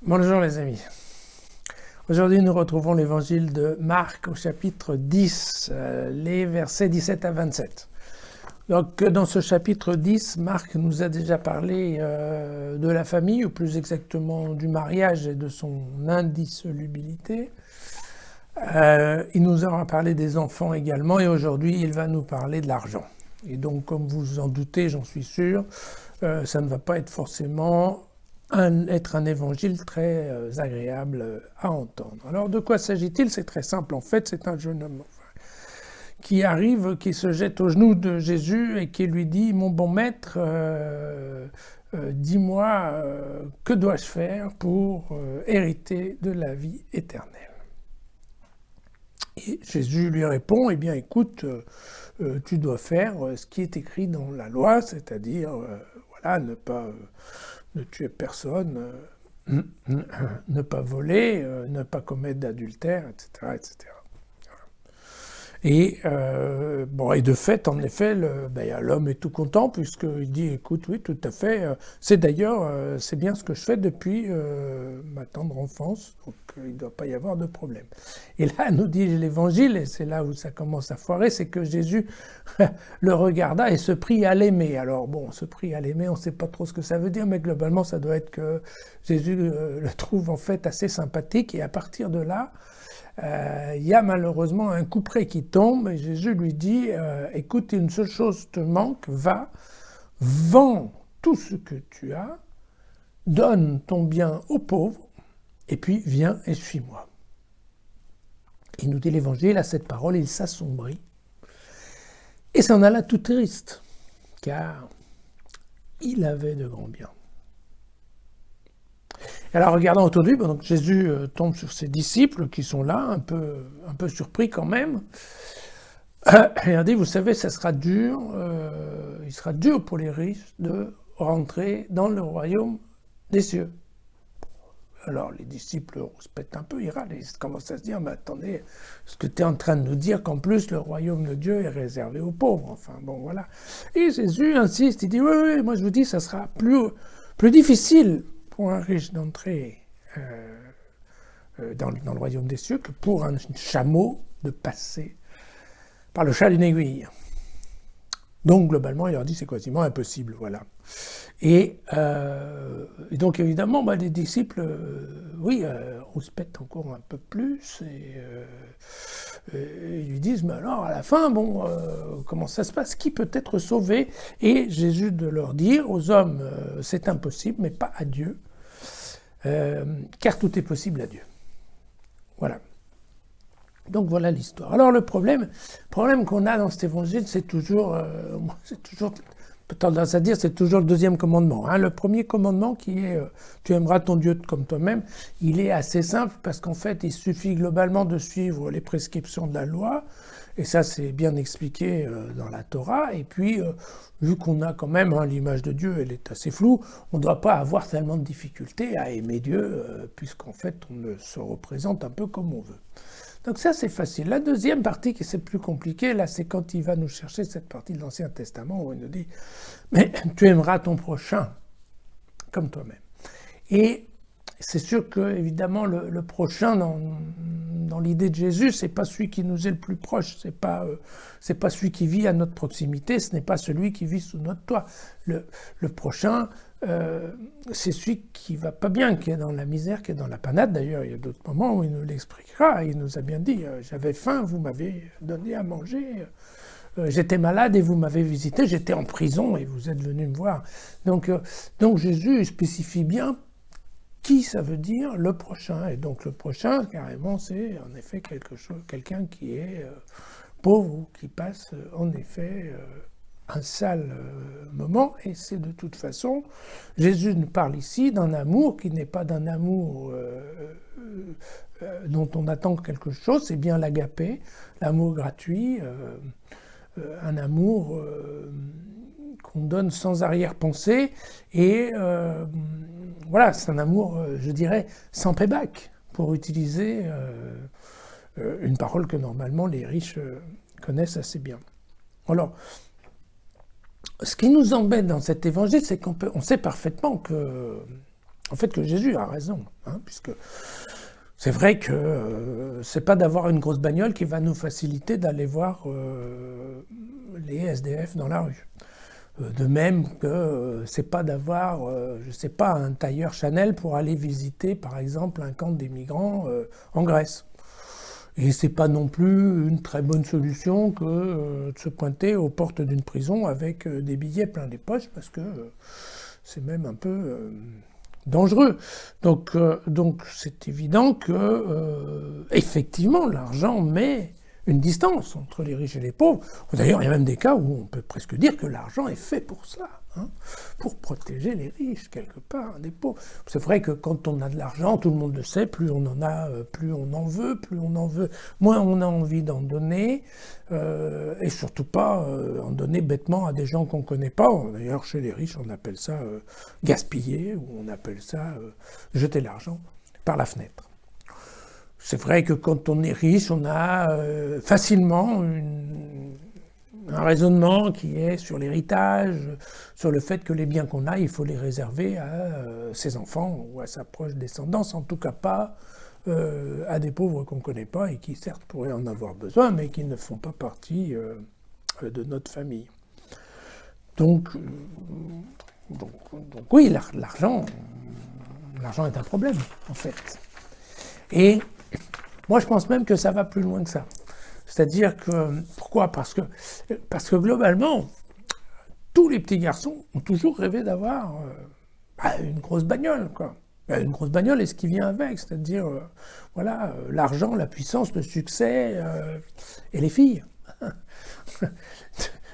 Bonjour les amis. Aujourd'hui nous retrouvons l'évangile de Marc au chapitre 10, les versets 17 à 27. Donc dans ce chapitre 10, Marc nous a déjà parlé de la famille, ou plus exactement du mariage et de son indissolubilité. Il nous aura parlé des enfants également, et aujourd'hui il va nous parler de l'argent. Et donc comme vous vous en doutez, j'en suis sûr, ça ne va pas être forcément être un évangile très agréable à entendre. Alors de quoi s'agit-il? C'est très simple, en fait c'est un jeune homme qui arrive, qui se jette aux genoux de Jésus et qui lui dit « Mon bon maître, dis-moi, que dois-je faire pour hériter de la vie éternelle ?» Et Jésus lui répond « Eh bien écoute, tu dois faire ce qui est écrit dans la loi, c'est-à-dire voilà, ne tuer personne, ne pas voler, ne pas commettre d'adultère, etc., etc. » Et de fait, en effet, l'homme est tout content puisqu'il dit, écoute, oui, tout à fait, c'est d'ailleurs, c'est bien ce que je fais depuis ma tendre enfance, donc il ne doit pas y avoir de problème. Et là, nous dit l'Évangile, et c'est là où ça commence à foirer, c'est que Jésus le regarda et se prit à l'aimer. Alors bon, se prit à l'aimer, on ne sait pas trop ce que ça veut dire, mais globalement, ça doit être que Jésus le trouve en fait assez sympathique, et à partir de là, il y a malheureusement un couperet qui tombe et Jésus lui dit écoute, une seule chose te manque, va, vends tout ce que tu as, donne ton bien aux pauvres et puis viens et suis-moi. Il nous dit l'Évangile, à cette parole, il s'assombrit et s'en alla tout triste, car il avait de grands biens. Alors, regardant autour de lui, donc Jésus tombe sur ses disciples qui sont là, un peu surpris quand même. Et il dit, vous savez, ça sera dur, il sera dur pour les riches de rentrer dans le royaume des cieux. Alors, les disciples se pètent un peu, ils râlent, ils commencent à se dire, mais attendez, est-ce que tu es en train de nous dire qu'en plus le royaume de Dieu est réservé aux pauvres? Enfin, bon, voilà. Et Jésus insiste, il dit, oui, moi je vous dis, ça sera plus difficile pour un riche d'entrer dans le royaume des cieux que pour un chameau de passer par le chat d'une aiguille. Donc globalement, il leur dit c'est quasiment impossible, voilà. Et donc évidemment, les disciples, on se pète encore un peu plus et ils lui disent mais alors à la fin, comment ça se passe? Qui peut être sauvé? Et Jésus de leur dire aux hommes c'est impossible, mais pas à Dieu. Car tout est possible à Dieu. Voilà. Donc voilà l'histoire. Alors le problème qu'on a dans cet évangile, c'est toujours tendance à dire, c'est toujours le deuxième commandement. Le premier commandement qui est tu aimeras ton Dieu comme toi-même, il est assez simple parce qu'en fait, il suffit globalement de suivre les prescriptions de la loi. Et ça, c'est bien expliqué dans la Torah. Et puis, vu qu'on a quand même l'image de Dieu, elle est assez floue, on ne doit pas avoir tellement de difficultés à aimer Dieu, puisqu'en fait, on se représente un peu comme on veut. Donc ça, c'est facile. La deuxième partie, qui c'est plus compliqué, là, c'est quand il va nous chercher cette partie de l'Ancien Testament, où il nous dit « Mais tu aimeras ton prochain comme toi-même ». Et c'est sûr que, évidemment, le prochain, dans l'idée de Jésus, c'est pas celui qui nous est le plus proche, c'est pas celui qui vit à notre proximité, ce n'est pas celui qui vit sous notre toit. Le prochain, c'est celui qui va pas bien, qui est dans la misère, qui est dans la panade. D'ailleurs, il y a d'autres moments où il nous l'expliquera. Il nous a bien dit j'avais faim, vous m'avez donné à manger. J'étais malade et vous m'avez visité. J'étais en prison et vous êtes venu me voir. Donc Jésus spécifie bien qui ça veut dire le prochain. Et donc le prochain, carrément, c'est en effet quelqu'un qui est pauvre ou qui passe en effet un sale moment. Et c'est de toute façon, Jésus nous parle ici d'un amour qui n'est pas d'un amour dont on attend quelque chose, c'est bien l'agapé, l'amour gratuit, un amour qu'on donne sans arrière-pensée, et voilà, c'est un amour, je dirais, sans payback, pour utiliser une parole que normalement les riches connaissent assez bien. Alors, ce qui nous embête dans cet évangile, c'est qu'on sait parfaitement que en fait que Jésus a raison, hein, puisque c'est vrai que c'est pas d'avoir une grosse bagnole qui va nous faciliter d'aller voir les SDF dans la rue. De même que c'est pas d'avoir, je sais pas, un tailleur Chanel pour aller visiter, par exemple, un camp des migrants en Grèce. Et c'est pas non plus une très bonne solution que de se pointer aux portes d'une prison avec des billets plein les poches, parce que c'est même un peu dangereux. Donc c'est évident que effectivement l'argent met une distance entre les riches et les pauvres. D'ailleurs, il y a même des cas où on peut presque dire que l'argent est fait pour ça, hein, pour protéger les riches, quelque part, des pauvres. C'est vrai que quand on a de l'argent, tout le monde le sait, plus on en a, plus on en veut, moins on a envie d'en donner, et surtout pas en donner bêtement à des gens qu'on ne connaît pas. D'ailleurs, chez les riches, on appelle ça gaspiller, ou on appelle ça jeter l'argent par la fenêtre. C'est vrai que quand on est riche, on a facilement un raisonnement qui est sur l'héritage, sur le fait que les biens qu'on a, il faut les réserver à ses enfants ou à sa proche descendance, en tout cas pas à des pauvres qu'on ne connaît pas et qui certes pourraient en avoir besoin, mais qui ne font pas partie de notre famille. Donc oui, l'argent est un problème, en fait. Et moi, je pense même que ça va plus loin que ça. C'est-à-dire que, pourquoi ? Parce que globalement, tous les petits garçons ont toujours rêvé d'avoir une grosse bagnole, quoi. Une grosse bagnole et ce qui vient avec, c'est-à-dire, voilà, l'argent, la puissance, le succès et les filles.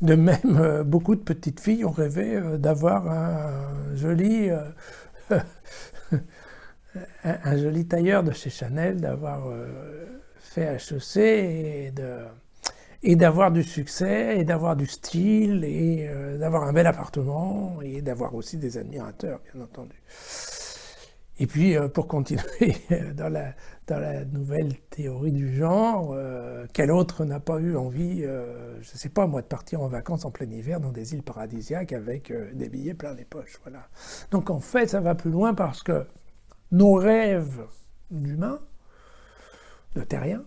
De même, beaucoup de petites filles ont rêvé d'avoir un joli tailleur de chez Chanel, d'avoir fait HEC et d'avoir du succès, et d'avoir du style, et d'avoir un bel appartement, et d'avoir aussi des admirateurs, bien entendu. Et puis, pour continuer dans la nouvelle théorie du genre, quel autre n'a pas eu envie, je ne sais pas moi, de partir en vacances en plein hiver dans des îles paradisiaques avec des billets plein les poches, voilà. Donc en fait, ça va plus loin parce que nos rêves d'humains, de terriens,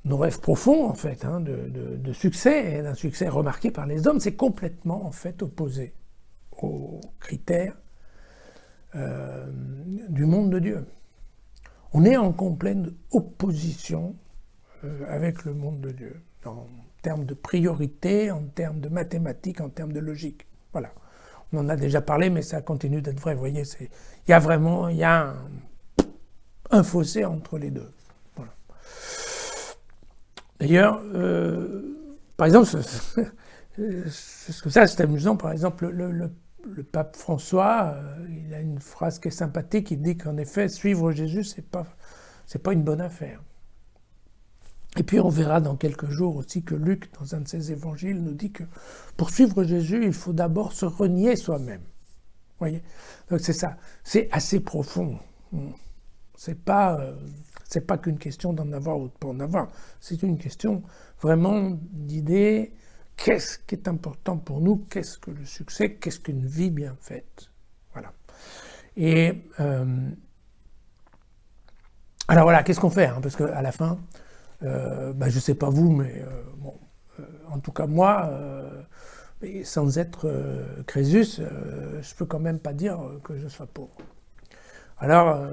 nos rêves profonds en fait, hein, de succès, et d'un succès remarqué par les hommes, c'est complètement en fait opposé aux critères du monde de Dieu. On est en complète opposition avec le monde de Dieu, en termes de priorité, en termes de mathématiques, en termes de logique. Voilà. On en a déjà parlé, mais ça continue d'être vrai. Vous voyez, il y a un fossé entre les deux. Voilà. D'ailleurs, par exemple, c'est amusant, par exemple, le pape François, il a une phrase qui est sympathique, il dit qu'en effet, suivre Jésus, c'est pas une bonne affaire. Et puis on verra dans quelques jours aussi que Luc, dans un de ses évangiles, nous dit que pour suivre Jésus, il faut d'abord se renier soi-même. Vous voyez ? Donc c'est ça, c'est assez profond. C'est pas qu'une question d'en avoir ou de pas en avoir, c'est une question vraiment d'idée. Qu'est-ce qui est important pour nous? Qu'est-ce que le succès? Qu'est-ce qu'une vie bien faite? Voilà. Et alors voilà, qu'est-ce qu'on fait, hein? Parce qu'à la fin, je ne sais pas vous, mais en tout cas moi, sans être Crésus, je peux quand même pas dire que je sois pauvre. Alors,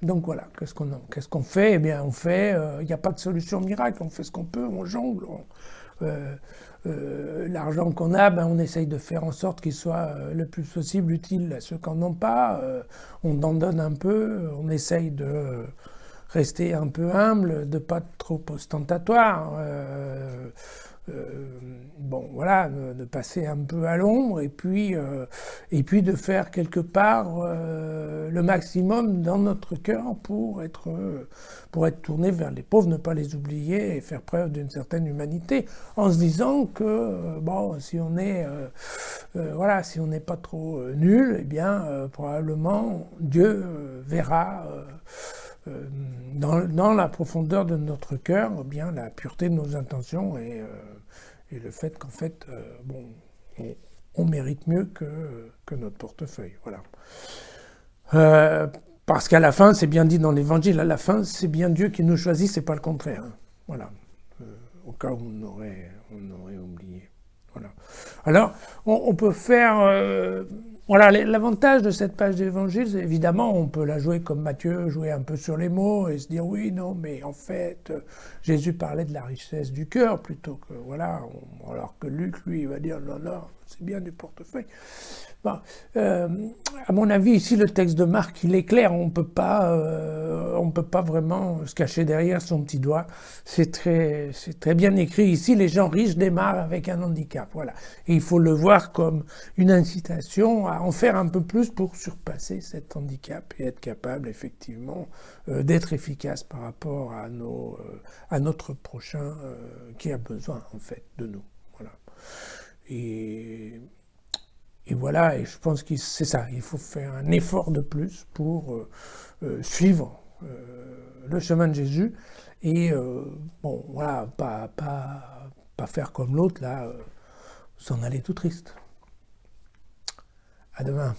donc voilà, qu'est-ce qu'on fait? Eh bien, on fait, il n'y a pas de solution miracle, on fait ce qu'on peut, on jongle. L'argent qu'on a, on essaye de faire en sorte qu'il soit le plus possible utile à ceux qui n'en ont pas. On en donne un peu, on essaye de rester un peu humble, de ne pas être trop ostentatoire. Voilà, de passer un peu à l'ombre et puis de faire quelque part le maximum dans notre cœur pour être tourné vers les pauvres, ne pas les oublier et faire preuve d'une certaine humanité, en se disant que si on est si on n'est pas trop nul, eh bien probablement Dieu verra dans la profondeur de notre cœur, eh bien la pureté de nos intentions et le fait qu'en fait, on mérite mieux que notre portefeuille. Voilà. Euh, Parce qu'à la fin, c'est bien dit dans l'Évangile, à la fin, c'est bien Dieu qui nous choisit, c'est pas le contraire. Hein. Voilà. Au cas où on aurait oublié. Voilà. Alors, on peut faire... voilà, l'avantage de cette page d'Évangile, c'est évidemment, on peut la jouer comme Matthieu, jouer un peu sur les mots et se dire, oui, non, mais en fait, Jésus parlait de la richesse du cœur plutôt que... Voilà, alors que Luc, lui, il va dire, non, non, c'est bien du portefeuille. Bon, à mon avis, ici, le texte de Marc, il est clair. On peut pas vraiment se cacher derrière son petit doigt. C'est très bien écrit. Ici, les gens riches démarrent avec un handicap. Voilà. Et il faut le voir comme une incitation à en faire un peu plus pour surpasser cet handicap et être capable, effectivement, d'être efficace par rapport à notre prochain qui a besoin, en fait, de nous. Voilà. Et voilà, et je pense que c'est ça, il faut faire un effort de plus pour suivre le chemin de Jésus et bon, voilà, pas faire comme l'autre, là, s'en aller tout triste. À demain.